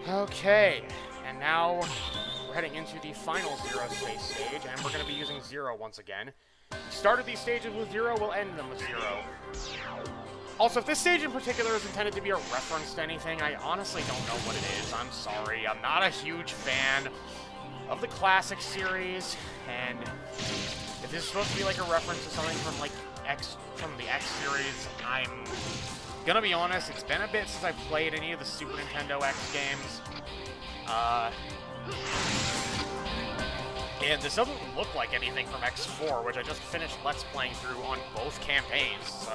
Okay, and now we're heading into the final Zero Space stage, and we're going to be using Zero once again. We started these stages with Zero, we'll end them with Zero. Also, if this stage in particular is intended to be a reference to anything, I honestly don't know what it is. I'm sorry. I'm not a huge fan of the classic series, and if this is supposed to be like a reference to something from like from the X series, I'm gonna be honest, it's been a bit since I've played any of the Super Nintendo X games. And this doesn't look like anything from X4, which I just finished Let's Playing through on both campaigns, so...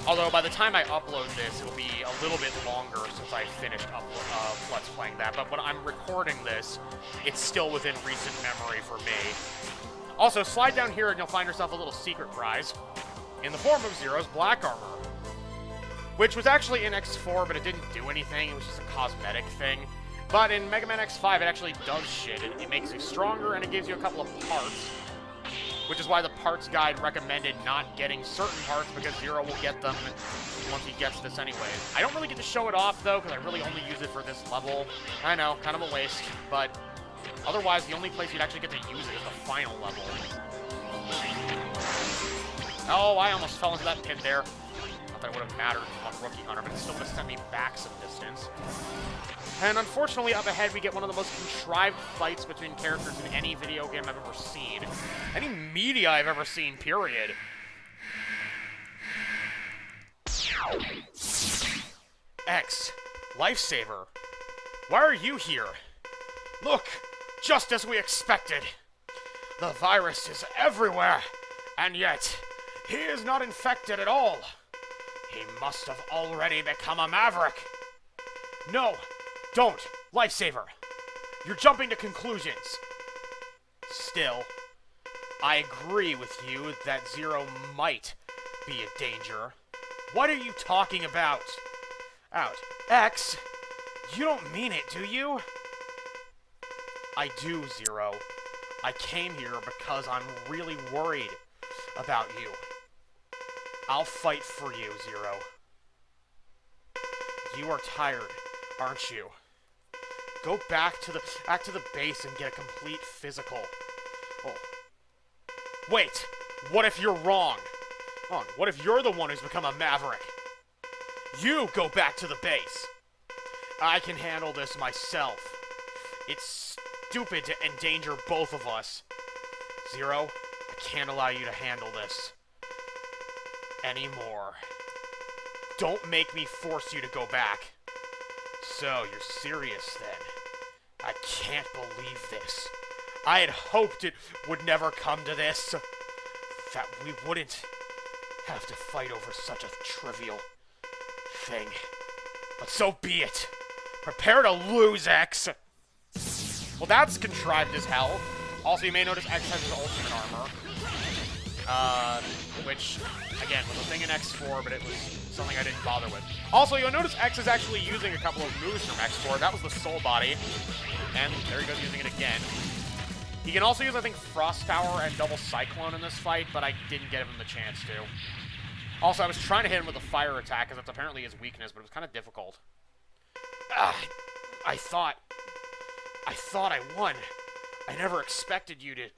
Although, by the time I upload this, it'll be a little bit longer since I finished Let's Playing that, but when I'm recording this, it's still within recent memory for me. Also, slide down here and you'll find yourself a little secret prize, in the form of Zero's Black Armor, which was actually in X4, but it didn't do anything, it was just a cosmetic thing. But in Mega Man X5, it actually does shit. It makes you stronger, and it gives you a couple of parts, which is why the parts guide recommended not getting certain parts, because Zero will get them once he gets this anyway. I don't really get to show it off, though, because I really only use it for this level. I know, kind of a waste, but otherwise, the only place you'd actually get to use it is the final level. Oh, I almost fell into that pit there. Not that it would have mattered on Rookie Hunter, but it still would have sent me back some distance. And unfortunately, up ahead, we get one of the most contrived fights between characters in any video game I've ever seen. Any media I've ever seen, period. X, Lifesaver. Why are you here? Look, just as we expected. The virus is everywhere, and yet, he is not infected at all. He must have already become a maverick. No, don't, Lifesaver. You're jumping to conclusions. Still, I agree with you that Zero might be a danger. What are you talking about? X, you don't mean it, do you? I do, Zero. I came here because I'm really worried about you. I'll fight for you, Zero. You are tired, aren't you? Go back to the base and get a complete physical. Oh. Wait, what if you're wrong? What if you're the one who's become a maverick? You go back to the base. I can handle this myself. It's stupid to endanger both of us. Zero, I can't allow you to handle this anymore. Don't make me force you to go back. So, you're serious then? I can't believe this. I had hoped it would never come to this. That we wouldn't have to fight over such a trivial thing. But so be it. Prepare to lose, X. Well, that's contrived as hell. Also, you may notice X has his ultimate armor. Which, again, was a thing in X4, but it was something I didn't bother with. Also, you'll notice X is actually using a couple of moves from X4. That was the Soul Body. And there he goes using it again. He can also use, I think, Frost Tower and Double Cyclone in this fight, but I didn't give him the chance to. Also, I was trying to hit him with a fire attack, because that's apparently his weakness, but it was kind of difficult. I thought I won. I never expected you to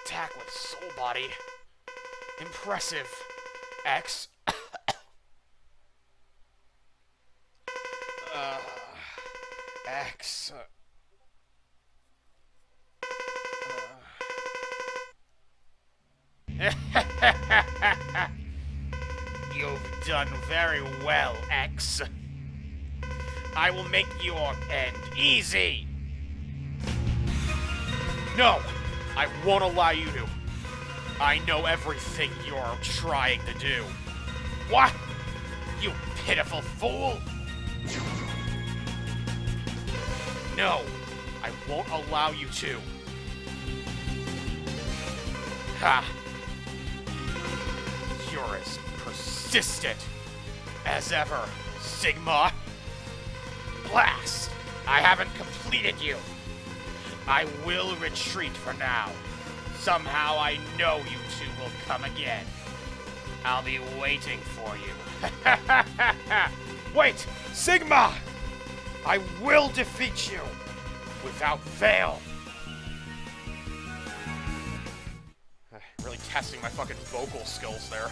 attack with Soul Body. Impressive, X. X. You've done very well, X. I will make your end easy. No, I won't allow you to. I know everything you're trying to do. What? You pitiful fool! No, I won't allow you to. Ha! You're as persistent as ever, Sigma. Blast! I haven't completed you. I will retreat for now. Somehow I know you two will come again. I'll be waiting for you. Wait! Sigma! I will defeat you! Without fail! Really testing my fucking vocal skills there.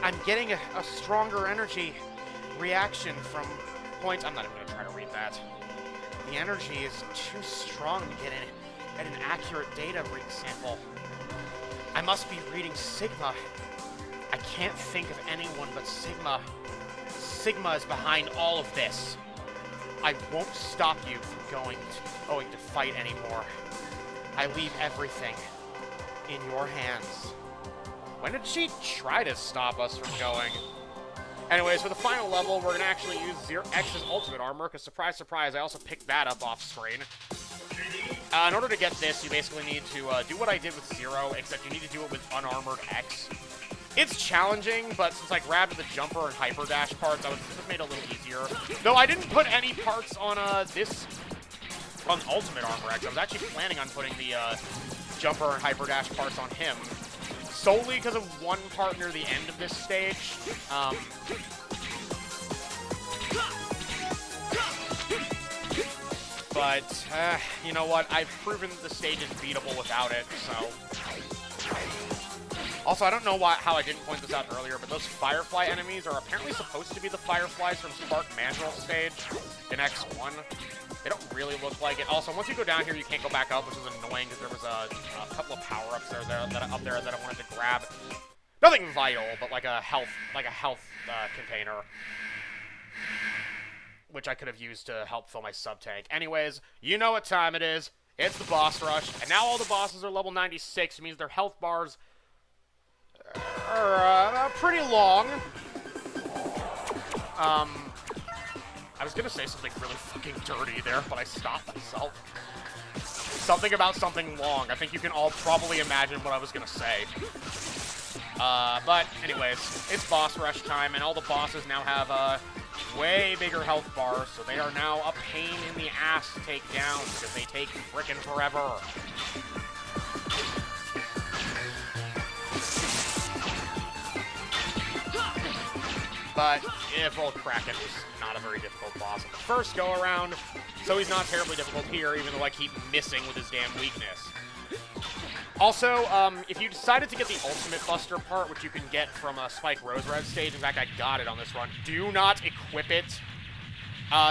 I'm getting a stronger energy reaction from points. I'm not even gonna try to read that. The energy is too strong to get an accurate data sample. I must be reading Sigma. I can't think of anyone but Sigma. Sigma is behind all of this. I won't stop you from going to fight anymore. I leave everything in your hands. When did she try to stop us from going? Anyways, for the final level, we're going to actually use X's ultimate armor, because surprise, surprise, I also picked that up off screen. In order to get this, you basically need to do what I did with Zero, except you need to do it with unarmored X. It's challenging, but since I grabbed the jumper and hyper dash parts, I was just made it a little easier. Though I didn't put any parts on on ultimate armor X. I was actually planning on putting the jumper and hyper dash parts on him. Solely because of one part near the end of this stage. But, you know what? I've proven that the stage is beatable without it, so... Also, I don't know how I didn't point this out earlier, but those Firefly enemies are apparently supposed to be the Fireflies from Spark Mandrill stage in X1. They don't really look like it. Also, once you go down here, you can't go back up, which is annoying because there was a couple of power-ups up there that I wanted to grab. Nothing vital, but like a health container, which I could have used to help fill my sub-tank. Anyways, you know what time it is. It's the boss rush, and now all the bosses are level 96. It means their health bars are pretty long. I was gonna say something really fucking dirty there, but I stopped myself. Something about something long. I think you can all probably imagine what I was gonna say. But anyways, it's boss rush time, and all the bosses now have way bigger health bars, so they are now a pain in the ass to take down because they take frickin' forever. But Old Kraken was not a very difficult boss in the first go-around, so he's not terribly difficult here, even though I keep missing with his damn weakness. Also, if you decided to get the Ultimate Buster part, which you can get from a Spike Rose Red stage, in fact, I got it on this run, do not equip it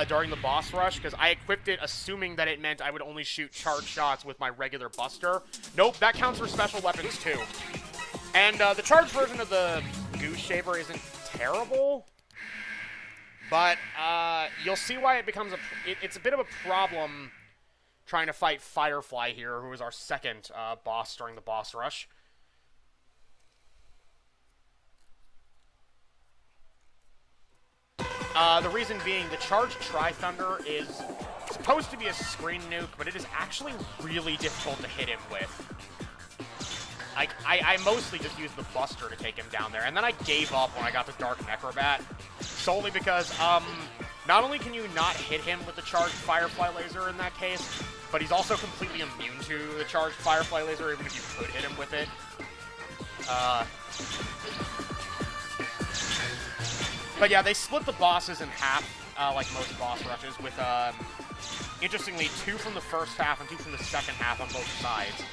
during the boss rush, because I equipped it assuming that it meant I would only shoot charge shots with my regular Buster. Nope, that counts for special weapons, too. And the charged version of the Goose Shaver isn't terrible, but you'll see why it becomes it's a bit of a problem trying to fight Firefly here, who is our second boss during the boss rush. The reason being, the charged Tri-Thunder is supposed to be a screen nuke, but it is actually really difficult to hit him with. I mostly just used the Buster to take him down there, and then I gave up when I got the Dark Necrobat, solely because, not only can you not hit him with the charged Firefly Laser in that case, but he's also completely immune to the charged Firefly Laser, even if you could hit him with it. But yeah, they split the bosses in half, like most boss rushes, with, interestingly, 2 from the first half and 2 from the second half on both sides.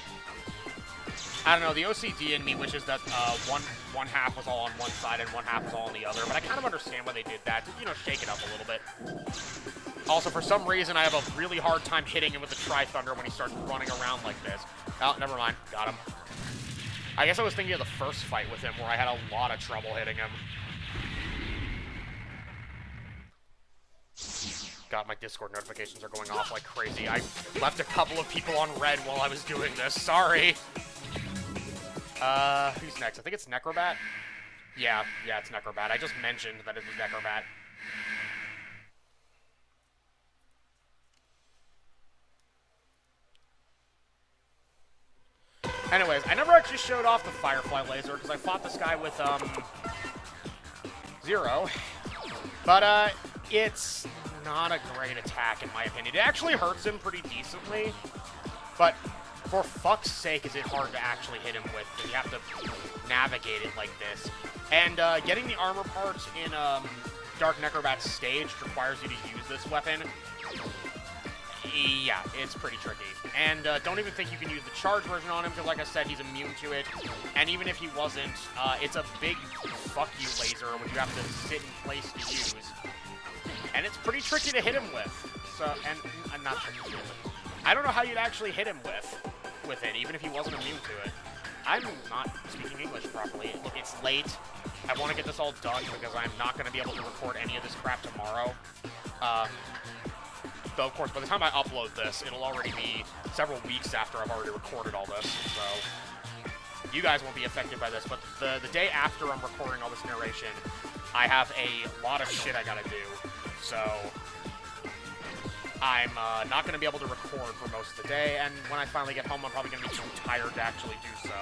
I don't know, the OCD in me wishes that one half was all on one side and one half was all on the other, but I kind of understand why they did that, to, you know, shake it up a little bit. Also, for some reason, I have a really hard time hitting him with the Tri-Thunder when he starts running around like this. Oh, never mind. Got him. I guess I was thinking of the first fight with him, where I had a lot of trouble hitting him. God, my Discord notifications are going off like crazy. I left a couple of people on red while I was doing this. Sorry. Who's next? I think it's Necrobat. Yeah, it's Necrobat. I just mentioned that it was Necrobat. Anyways, I never actually showed off the Firefly Laser because I fought this guy with, Zero. But, it's not a great attack in my opinion. It actually hurts him pretty decently. But for fuck's sake is it hard to actually hit him with, because you have to navigate it like this. And getting the armor parts in Dark Necrobat's stage requires you to use this weapon. Yeah, it's pretty tricky. And don't even think you can use the charge version on him, because like I said, he's immune to it. And even if he wasn't, it's a big fuck you laser, which you have to sit in place to use. And it's pretty tricky to hit him with. So, and I'm not tricky to hit him with. I don't know how you'd actually hit him with it, even if he wasn't immune to it. I'm not speaking English properly. Look, it's late. I want to get this all done, because I'm not going to be able to record any of this crap tomorrow. Though, of course, by the time I upload this, it'll already be several weeks after I've already recorded all this, so you guys won't be affected by this, but the day after I'm recording all this narration, I have a lot of shit I gotta do, so I'm not going to be able to record for most of the day, and when I finally get home, I'm probably going to be too tired to actually do so.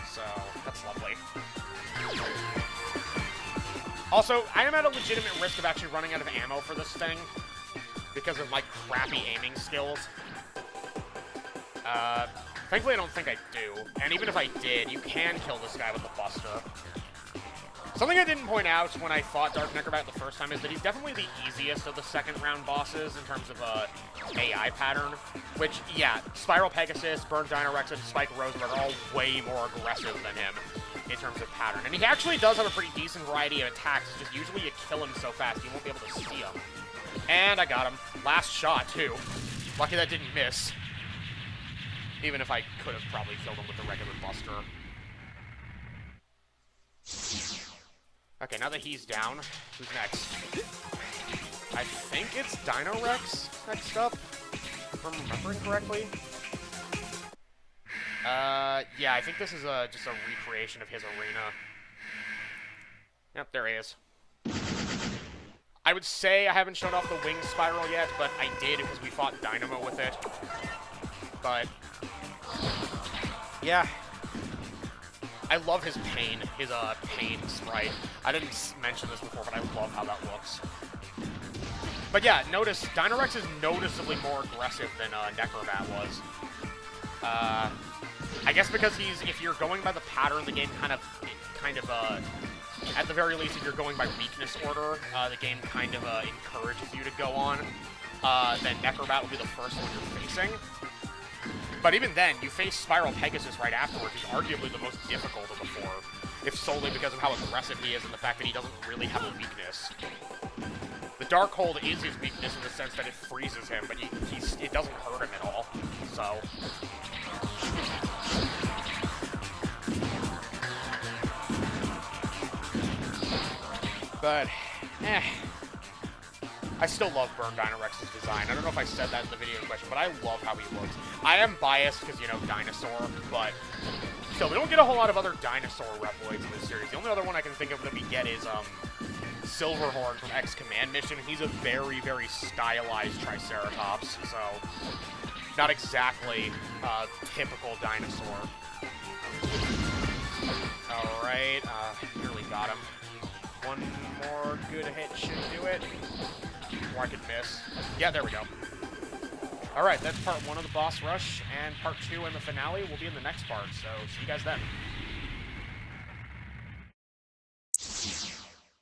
So, that's lovely. Also, I am at a legitimate risk of actually running out of ammo for this thing, because of my crappy aiming skills. Thankfully, I don't think I do. And even if I did, you can kill this guy with the Buster. Something I didn't point out when I fought Dark Necrobat the first time is that he's definitely the easiest of the second round bosses in terms of AI pattern. Which, yeah, Spiral Pegasus, Burn Dinorex, and Spike Rosenberg are all way more aggressive than him in terms of pattern. And he actually does have a pretty decent variety of attacks, it's just usually you kill him so fast you won't be able to see him. And I got him. Last shot, too. Lucky that didn't miss. Even if I could have probably killed him with the regular Buster. Okay, now that he's down, who's next? I think it's Dinorex next up, if I'm remembering correctly. Yeah, I think this is just a recreation of his arena. Yep, there he is. I would say I haven't shown off the wing spiral yet, but I did because we fought Dynamo with it. But yeah, I love his pain sprite. I didn't mention this before, but I love how that looks. But yeah, notice Dinorex is noticeably more aggressive than Necrobat was. I guess because if you're going by the pattern, the game kind of, at the very least, if you're going by weakness order, the game kind of encourages you to go on. Then Necrobat will be the first one you're facing. But even then, you face Spiral Pegasus right afterwards, who's arguably the most difficult of the four, if solely because of how aggressive he is and the fact that he doesn't really have a weakness. The Dark Hold is his weakness in the sense that it freezes him, but it doesn't hurt him at all, so... But, I still love Burn Dinorex's design. I don't know if I said that in the video in question, but I love how he looks. I am biased because, you know, dinosaur, but still, we don't get a whole lot of other dinosaur Reploids in this series. The only other one I can think of that we get is, Silverhorn from X Command Mission. He's a very, very stylized Triceratops, so not exactly a typical dinosaur. Alright, nearly got him. One more good hit should do it. Or I could miss. Yeah, there we go. Alright, that's part 1 of the boss rush, and part 2 and the finale will be in the next part, so see you guys then.